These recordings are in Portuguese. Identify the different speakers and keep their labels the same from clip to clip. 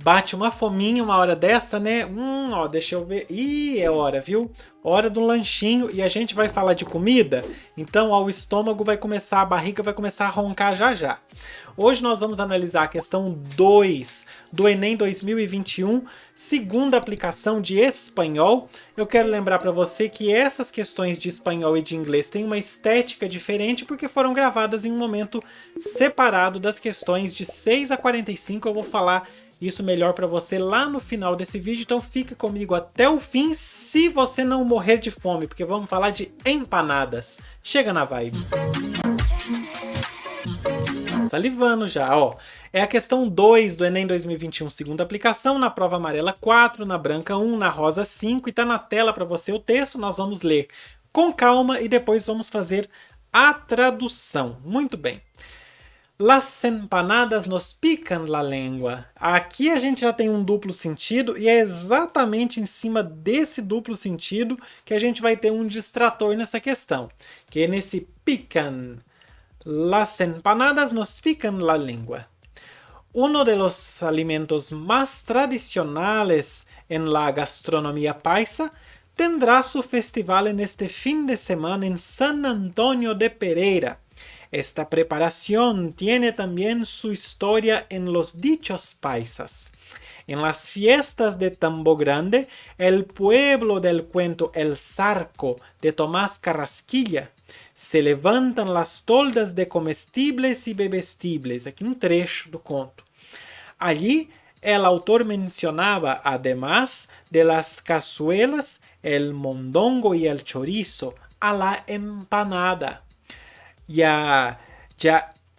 Speaker 1: Bate uma fominha uma hora dessa, né? Ó, deixa eu ver. Ih, é hora, viu? Hora do lanchinho e a gente vai falar de comida. Então, ó, o estômago vai começar, a barriga vai começar a roncar já já. Hoje nós vamos analisar a questão 2 do Enem 2021, segunda aplicação de espanhol. Eu quero lembrar para você que essas questões de espanhol e de inglês têm uma estética diferente porque foram gravadas em um momento separado das questões de 6 a 45. Eu vou falar isso melhor para você lá no final desse vídeo, então fica comigo até o fim se você não morrer de fome, porque vamos falar de empanadas. Chega na vibe. Salivando já, ó. É a questão 2 do Enem 2021, segunda aplicação, na prova amarela 4, na branca 1, na rosa 5, e tá na tela para você o texto, nós vamos ler com calma e depois vamos fazer a tradução. Muito bem. Las empanadas nos pican la lengua. Aqui a gente já tem um duplo sentido e é exatamente em cima desse duplo sentido que a gente vai ter um distrator nessa questão, que é nesse pican. Las empanadas nos pican la lengua. Uno de los alimentos más tradicionales en la gastronomía paisa tendrá su festival en este fin de semana en San Antonio de Pereira. Esta preparación tiene también su historia en los dichos paisas. En las fiestas de Tambo Grande, el pueblo del cuento El Zarco de Tomás Carrasquilla, se levantan las toldas de comestibles y bebestibles. Aqui um trecho do conto. Allí, el autor mencionaba, además de las cazuelas, el mondongo y el chorizo, a la empanada. Ya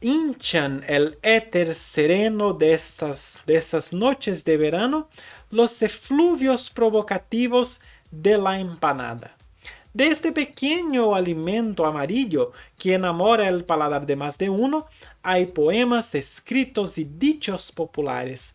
Speaker 1: hinchan el éter sereno de estas noches de verano los efluvios provocativos de la empanada. De este pequeño alimento amarillo que enamora el paladar de más de uno, hay poemas, escritos y dichos populares.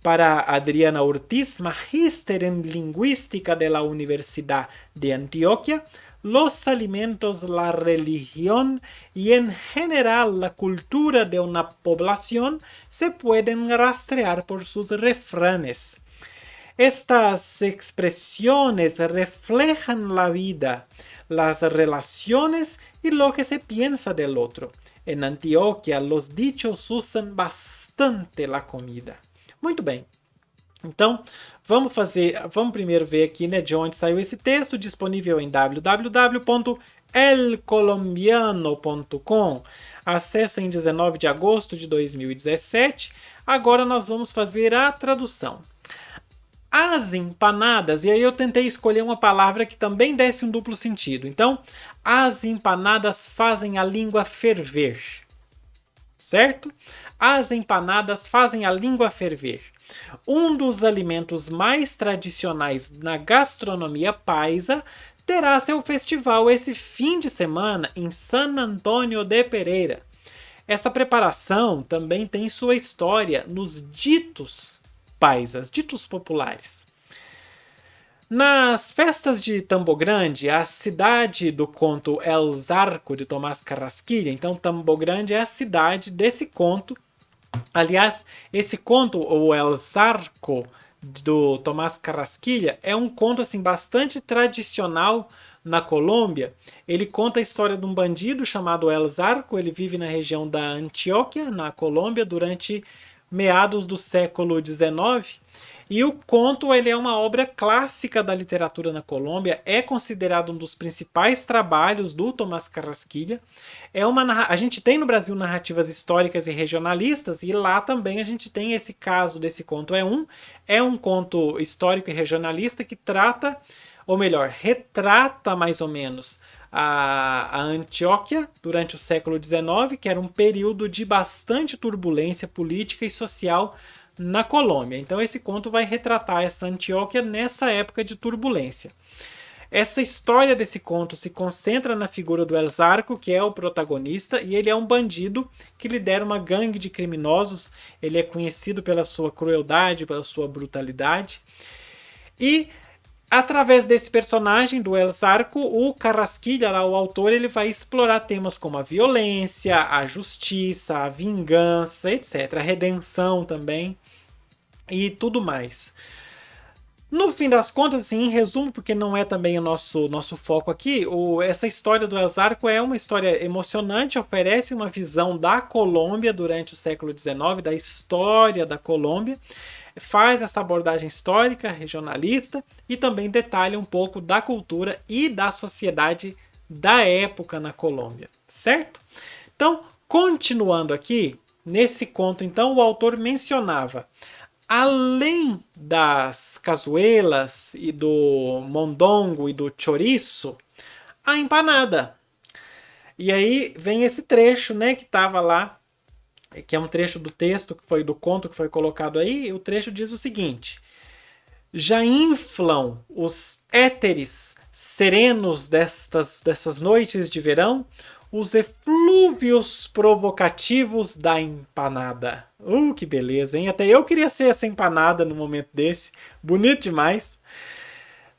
Speaker 1: Para Adriana Ortiz, magíster en lingüística de la Universidad de Antioquia, los alimentos, la religión y en general la cultura de una población se pueden rastrear por sus refranes. Estas expresiones reflejan la vida, las relaciones y lo que se piensa del otro. En Antioquia, los dichos usan bastante la comida. Muito bem. Então, vamos primeiro ver aqui, né, de onde saiu esse texto, disponível em www.elcolombiano.com. Acesso em 19 de agosto de 2017. Agora nós vamos fazer a tradução. As empanadas, e aí eu tentei escolher uma palavra que também desse um duplo sentido. Então, as empanadas fazem a língua ferver. Certo? As empanadas fazem a língua ferver. Um dos alimentos mais tradicionais na gastronomia paisa terá seu festival esse fim de semana em San Antonio de Pereira. Essa preparação também tem sua história nos ditos paisas, ditos populares. Nas festas de Tambo Grande, a cidade do conto El Zarco de Tomás Carrasquilla, então Tambo Grande é a cidade desse conto. Aliás, esse conto, o El Zarco, do Tomás Carrasquilla, é um conto assim, bastante tradicional na Colômbia. Ele conta a história de um bandido chamado El Zarco. Ele vive na região da Antioquia, na Colômbia, durante meados do século XIX. E o conto ele é uma obra clássica da literatura na Colômbia, é considerado um dos principais trabalhos do Tomás Carrasquilla. A gente tem no Brasil narrativas históricas e regionalistas, e lá também a gente tem esse caso desse conto. É um conto histórico e regionalista que trata, ou melhor, retrata mais ou menos a Antioquia durante o século XIX, que era um período de bastante turbulência política e social na Colômbia. Então esse conto vai retratar essa Antioquia nessa época de turbulência. Essa história desse conto se concentra na figura do El Zarco, que é o protagonista, e ele é um bandido que lidera uma gangue de criminosos. Ele é conhecido pela sua crueldade, pela sua brutalidade. E através desse personagem, do El Zarco, o Carrasquilla, o autor, ele vai explorar temas como a violência, a justiça, a vingança, etc. A redenção também. e tudo mais. No fim das contas, assim, em resumo, porque não é também o nosso foco aqui, essa história do Zarco é uma história emocionante, oferece uma visão da Colômbia durante o século XIX, da história da Colômbia, faz essa abordagem histórica, regionalista e também detalha um pouco da cultura e da sociedade da época na Colômbia, certo? Então, continuando aqui, nesse conto, então, o autor mencionava, além das cazuelas e do mondongo e do chouriço, a empanada. E aí vem esse trecho, né, que estava lá, que é um trecho do texto, que foi do conto que foi colocado aí, e o trecho diz o seguinte: já inflam os éteres serenos dessas noites de verão os eflúvios provocativos da empanada. Que beleza, hein? Até eu queria ser essa empanada no momento desse. Bonito demais.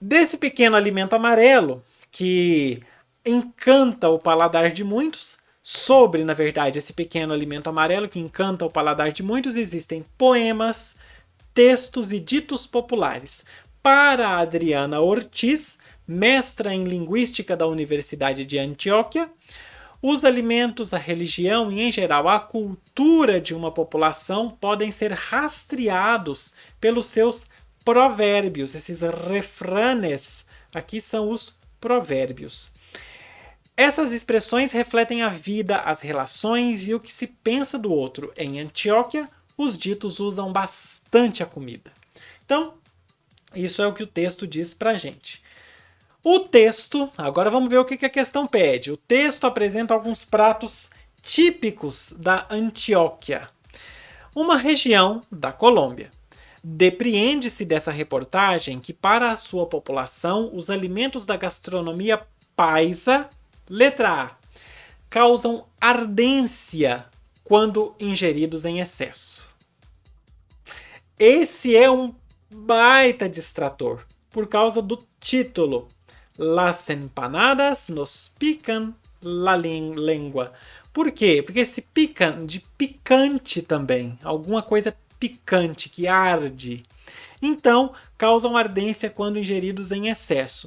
Speaker 1: Desse pequeno alimento amarelo, que encanta o paladar de muitos, sobre, na verdade, esse pequeno alimento amarelo que encanta o paladar de muitos, existem poemas, textos e ditos populares. Para Adriana Ortiz, mestra em linguística da Universidade de Antioquia, os alimentos, a religião e, em geral, a cultura de uma população podem ser rastreados pelos seus provérbios. Esses refranes aqui são os provérbios. Essas expressões refletem a vida, as relações e o que se pensa do outro. Em Antioquia, os ditos usam bastante a comida. Então, isso é o que o texto diz pra gente. O texto, agora vamos ver o que a questão pede. O texto apresenta alguns pratos típicos da Antioquia, uma região da Colômbia. Depreende-se dessa reportagem que, para a sua população, os alimentos da gastronomia paisa, letra A, causam ardência quando ingeridos em excesso. Esse é um baita distrator, por causa do título. Las empanadas nos pican la lengua. Por quê? Porque esse pican de picante também, alguma coisa picante que arde. Então, causam ardência quando ingeridos em excesso.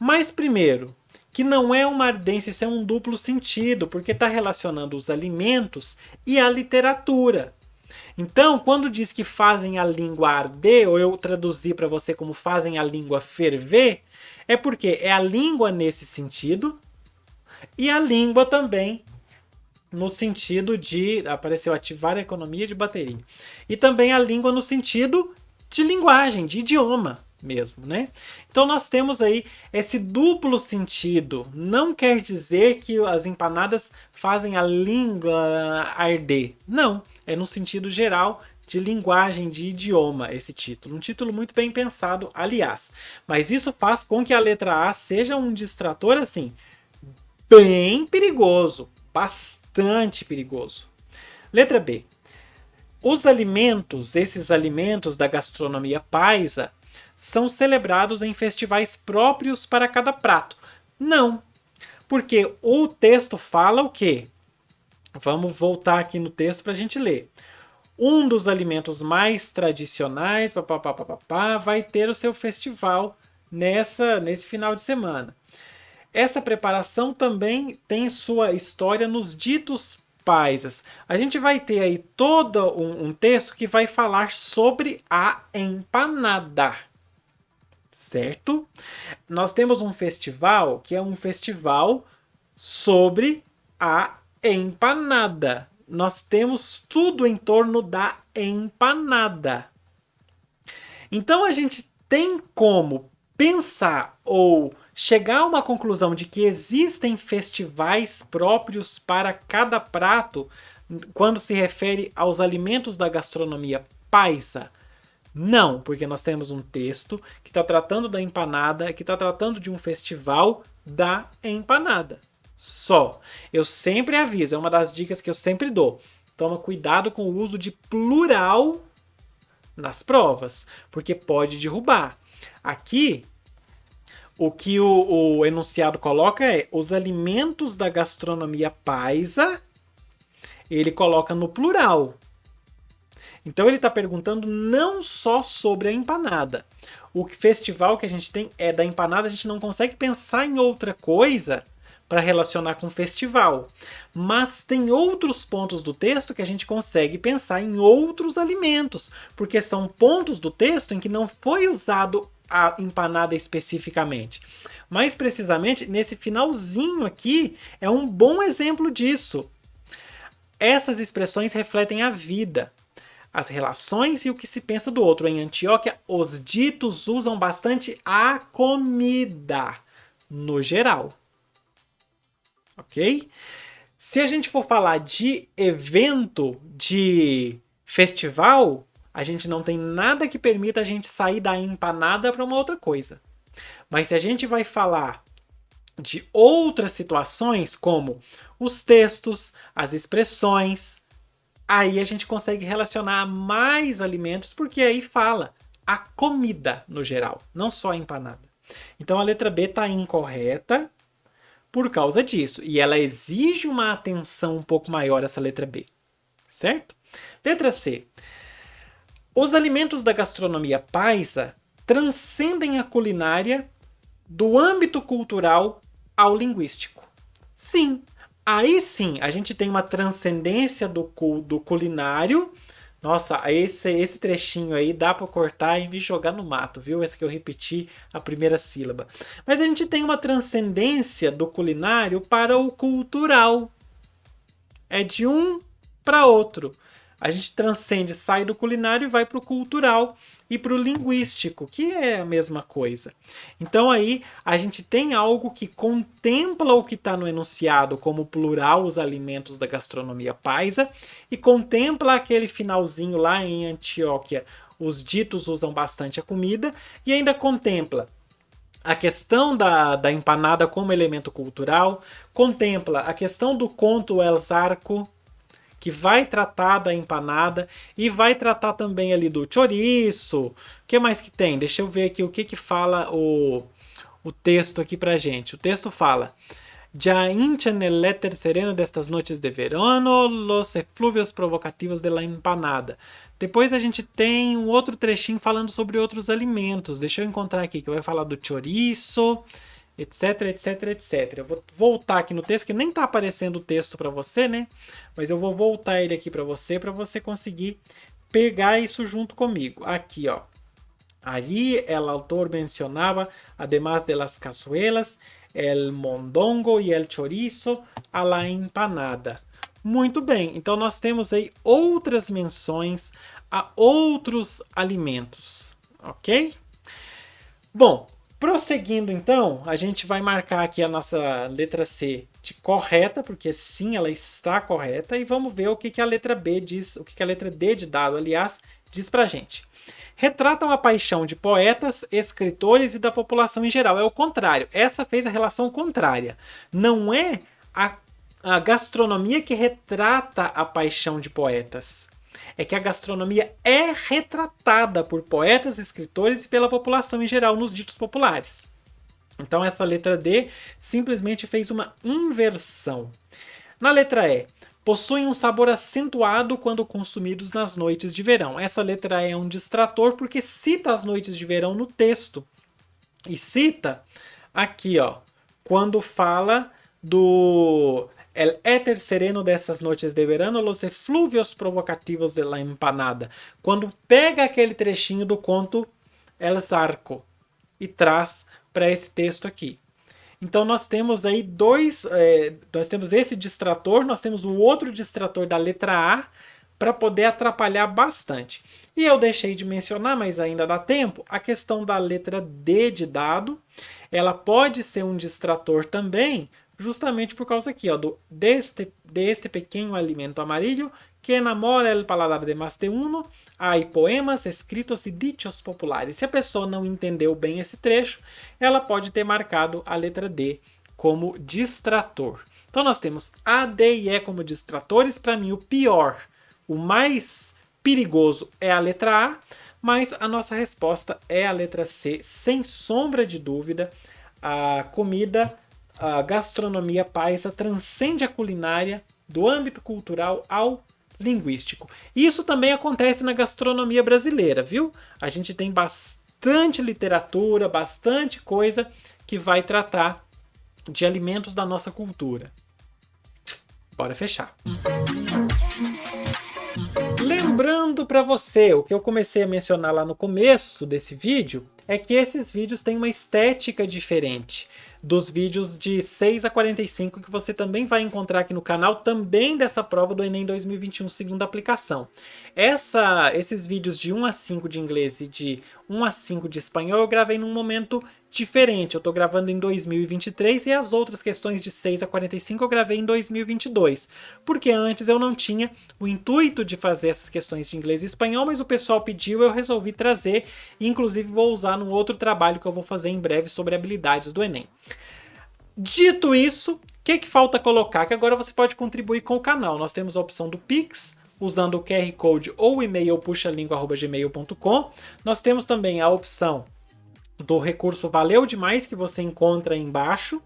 Speaker 1: Mas primeiro, que não é uma ardência, isso é um duplo sentido, porque está relacionando os alimentos e a literatura. Então, quando diz que fazem a língua arder, ou eu traduzi para você como fazem a língua ferver, é porque é a língua nesse sentido e a língua também no sentido de, apareceu ativar a economia de bateria. E também a língua no sentido de linguagem, de idioma mesmo, né? Então nós temos aí esse duplo sentido. Não quer dizer que as empanadas fazem a língua arder. Não, é no sentido geral de linguagem, de idioma, esse título. Um título muito bem pensado, aliás. Mas isso faz com que a letra A seja um distrator, assim, bem perigoso. Bastante perigoso. Letra B. Os alimentos, esses alimentos da gastronomia paisa, são celebrados em festivais próprios para cada prato. Não, porque o texto fala o quê? Vamos voltar aqui no texto para a gente ler. Um dos alimentos mais tradicionais vai ter o seu festival nesse final de semana. Essa preparação também tem sua história nos ditos paisas. A gente vai ter aí todo um texto que vai falar sobre a empanada. Certo? Nós temos um festival que é um festival sobre a empanada. Nós temos tudo em torno da empanada. Então a gente tem como pensar ou chegar a uma conclusão de que existem festivais próprios para cada prato quando se refere aos alimentos da gastronomia paisa? Não, porque nós temos um texto que está tratando da empanada, que está tratando de um festival da empanada. Só. Eu sempre aviso, é uma das dicas que eu sempre dou. Toma cuidado com o uso de plural nas provas, porque pode derrubar. Aqui, o que o enunciado coloca é os alimentos da gastronomia paisa, ele coloca no plural. Então ele está perguntando não só sobre a empanada. O festival que a gente tem é da empanada, a gente não consegue pensar em outra coisa para relacionar com o festival. Mas tem outros pontos do texto que a gente consegue pensar em outros alimentos, porque são pontos do texto em que não foi usado a empanada especificamente. Mais precisamente, nesse finalzinho aqui, é um bom exemplo disso. Essas expressões refletem a vida, as relações e o que se pensa do outro. Em Antioquia, os ditos usam bastante a comida, no geral. Ok? Se a gente for falar de evento, de festival, a gente não tem nada que permita a gente sair da empanada para uma outra coisa. Mas se a gente vai falar de outras situações, como os textos, as expressões, aí a gente consegue relacionar mais alimentos, porque aí fala a comida no geral, não só a empanada. Então a letra B está incorreta por causa disso. E ela exige uma atenção um pouco maior, essa letra B. Certo? Letra C. Os alimentos da gastronomia paisa transcendem a culinária do âmbito cultural ao linguístico. Sim, aí sim a gente tem uma transcendência do culinário. Nossa, esse trechinho aí dá para cortar e me jogar no mato, viu? Esse que eu repeti a primeira sílaba. Mas a gente tem uma transcendência do culinário para o cultural. É de um para outro. A gente transcende, sai do culinário e vai para o cultural e para o linguístico, que é a mesma coisa. Então aí a gente tem algo que contempla o que está no enunciado como plural, os alimentos da gastronomia paisa, e contempla aquele finalzinho lá em Antioquia, os ditos usam bastante a comida, e ainda contempla a questão da empanada como elemento cultural, contempla a questão do conto El Zarco, que vai tratar da empanada e vai tratar também ali do chouriço. O que mais que tem? Deixa eu ver aqui o que fala o texto aqui pra gente. O texto fala: Já hinchan el éter sereno destas noites de verano los eflúvios provocativos de la empanada. Depois a gente tem um outro trechinho falando sobre outros alimentos. Deixa eu encontrar aqui, que vai falar do chouriço, etc, etc, etc. Eu vou voltar aqui no texto, que nem está aparecendo o texto para você, né? Mas eu vou voltar ele aqui para você conseguir pegar isso junto comigo. Aqui, ó. Allí el autor mencionaba, además de las cazuelas, el mondongo e el chorizo a la empanada. Muito bem, então nós temos aí outras menções a outros alimentos, ok? Bom, prosseguindo então, a gente vai marcar aqui a nossa letra C de correta, porque sim, ela está correta, e vamos ver o que a letra B diz, o que a letra D de dado, aliás, diz pra gente. Retratam a paixão de poetas, escritores e da população em geral. É o contrário. Essa fez a relação contrária. Não é a gastronomia que retrata a paixão de poetas. É que a gastronomia é retratada por poetas, escritores e pela população em geral nos ditos populares. Então essa letra D simplesmente fez uma inversão. Na letra E, possuem um sabor acentuado quando consumidos nas noites de verão. Essa letra E é um distrator porque cita as noites de verão no texto. E cita aqui, ó, quando fala do el éter sereno dessas noites de verano, los eflúvios provocativos de la empanada. Quando pega aquele trechinho do conto El Zarco e traz para esse texto aqui. Então nós temos aí nós temos esse distrator, nós temos o outro distrator da letra A para poder atrapalhar bastante. E eu deixei de mencionar, mas ainda dá tempo, a questão da letra D de dado. Ela pode ser um distrator também, justamente por causa aqui, ó, deste pequeno alimento amarillo que enamora el paladar de más de uno. Há poemas, escritos e dichos populares. Se a pessoa não entendeu bem esse trecho, ela pode ter marcado a letra D como distrator. Então nós temos A, D e E como distratores. Para mim, o pior, o mais perigoso é a letra A, mas a nossa resposta é a letra C, sem sombra de dúvida. A comida, a gastronomia paisa transcende a culinária do âmbito cultural ao linguístico. Isso também acontece na gastronomia brasileira, viu? A gente tem bastante literatura, bastante coisa que vai tratar de alimentos da nossa cultura. Bora fechar. Lembrando para você, o que eu comecei a mencionar lá no começo desse vídeo, é que esses vídeos têm uma estética diferente dos vídeos de 6 a 45 que você também vai encontrar aqui no canal, também dessa prova do Enem 2021, segunda aplicação. Esses vídeos de 1 a 5 de inglês e de 1 a 5 de espanhol eu gravei num momento diferente. Eu estou gravando em 2023 e as outras questões de 6 a 45 eu gravei em 2022. Porque antes eu não tinha o intuito de fazer essas questões de inglês e espanhol, mas o pessoal pediu, eu resolvi trazer e inclusive vou usar num outro trabalho que eu vou fazer em breve sobre habilidades do Enem. Dito isso, o que falta colocar? Que agora você pode contribuir com o canal. Nós temos a opção do Pix, usando o QR Code ou o e-mail puxalingua@gmail.com. Nós temos também a opção do recurso Valeu Demais, que você encontra aí embaixo.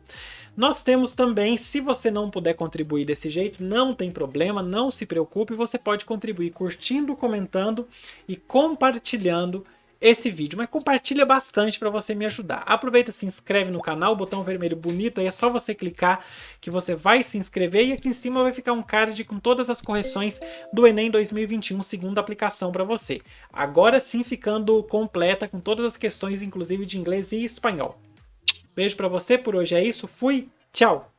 Speaker 1: Nós temos também, se você não puder contribuir desse jeito, não tem problema, não se preocupe, você pode contribuir curtindo, comentando e compartilhando esse vídeo, mas compartilha bastante para você me ajudar. Aproveita, se inscreve no canal, o botão vermelho bonito, aí é só você clicar que você vai se inscrever e aqui em cima vai ficar um card com todas as correções do Enem 2021, segunda aplicação para você. Agora sim ficando completa com todas as questões, inclusive de inglês e espanhol. Beijo para você, por hoje é isso, fui, tchau!